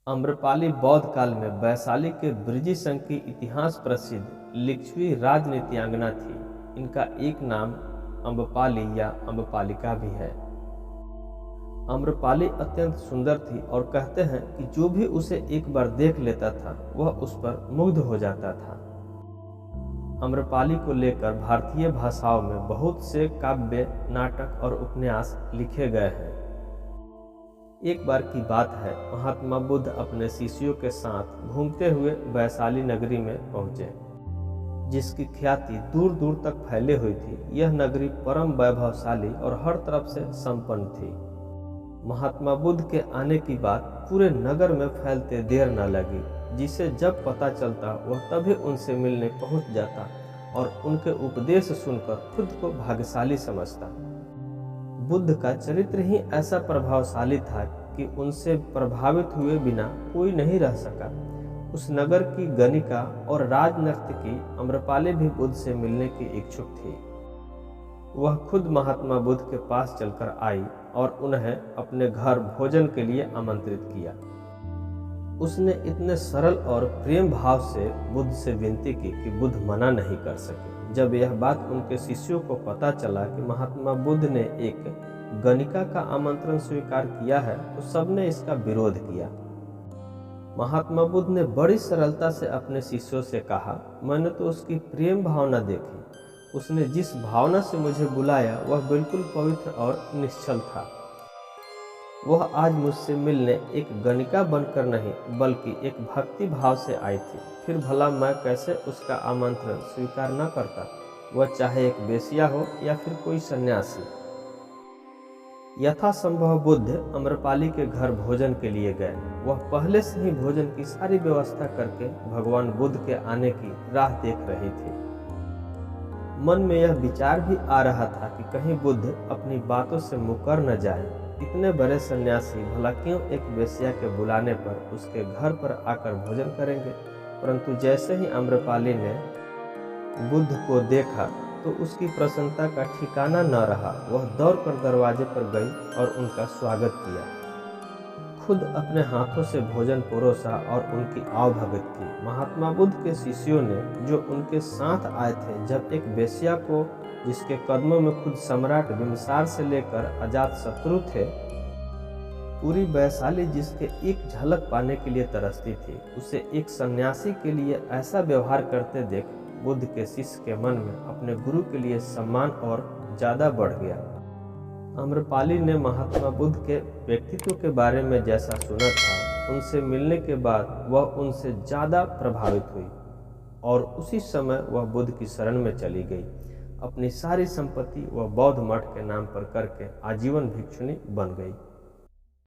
आम्रपाली बौद्ध काल में वैशाली के बृजी संघ की इतिहास प्रसिद्ध लिच्छवी राजनीतिज्ञांगना थी। इनका एक नाम अम्रपाली या अम्रपालिका भी है। आम्रपाली अत्यंत सुंदर थी और कहते हैं कि जो भी उसे एक बार देख लेता था वह उस पर मुग्ध हो जाता था। आम्रपाली को लेकर भारतीय भाषाओं में बहुत से काव्य, नाटक और उपन्यास लिखे गए हैं। एक बार की बात है, महात्मा बुद्ध अपने शिष्यों के साथ घूमते हुए वैशाली नगरी में पहुंचे, जिसकी ख्याति दूर दूर तक फैली हुई थी। यह नगरी परम वैभवशाली और हर तरफ से संपन्न थी। महात्मा बुद्ध के आने की बात पूरे नगर में फैलते देर न लगी, जिसे जब पता चलता वह तभी उनसे मिलने पहुंच जाता और उनके उपदेश सुनकर खुद को भाग्यशाली समझता। बुद्ध का चरित्र ही ऐसा प्रभावशाली था कि उनसे प्रभावित हुए बिना कोई नहीं रह सका। उस नगर की गणिका और राजनर्तकी आम्रपाली भी बुद्ध से मिलने की इच्छुक थी। वह खुद महात्मा बुद्ध के पास चलकर आई और उन्हें अपने घर भोजन के लिए आमंत्रित किया। उसने इतने सरल और प्रेम भाव से बुद्ध से विनती की कि बुद्ध मना नहीं कर सके। जब यह बात उनके शिष्यों को पता चला कि महात्मा बुद्ध ने एक गणिका का आमंत्रण स्वीकार किया है, तो सबने इसका विरोध किया। महात्मा बुद्ध ने बड़ी सरलता से अपने शिष्यों से कहा, मैंने तो उसकी प्रेम भावना देखी। उसने जिस भावना से मुझे बुलाया वह बिल्कुल पवित्र और निश्चल था। वह आज मुझसे मिलने एक गणिका बनकर नहीं बल्कि एक भक्ति भाव से आई थी। फिर भला मैं कैसे उसका आमंत्रण स्वीकार न करता, वह चाहे एक वेश्या हो या फिर कोई सन्यासी। यथासंभव बुद्ध आम्रपाली के घर भोजन के लिए गए। वह पहले से ही भोजन की सारी व्यवस्था करके भगवान बुद्ध के आने की राह देख रही थी। मन में यह विचार भी आ रहा था कि कहीं बुद्ध अपनी बातों से मुकर न जाए। इतने बड़े सन्यासी भला क्यों एक वेश्या के बुलाने पर उसके घर पर आकर भोजन करेंगे। परंतु जैसे ही आम्रपाली ने बुद्ध को देखा तो उसकी प्रसन्नता का ठिकाना न रहा। वह दौड़कर दरवाजे पर गई और उनका स्वागत किया। खुद अपने हाथों से भोजन परोसा और उनकी आवभगत की। महात्मा बुद्ध के शिष्यों ने जो उनके साथ आए थे, जब एक वेश्या को, जिसके कदमों में खुद सम्राट बिम्बिसार से लेकर अजात शत्रु थे, पूरी वैशाली जिसके एक झलक पाने के लिए तरसती थी, उसे एक सन्यासी के लिए ऐसा व्यवहार करते देख बुद्ध के शिष्य के मन में अपने गुरु के लिए सम्मान और ज्यादा बढ़ गया। आम्रपाली ने महात्मा बुद्ध के व्यक्तित्व के बारे में जैसा सुना था, उनसे मिलने के बाद वह उनसे ज्यादा प्रभावित हुई और उसी समय वह बुद्ध की शरण में चली गई। अपनी सारी संपत्ति वह बौद्ध मठ के नाम पर करके आजीवन भिक्षुणी बन गई।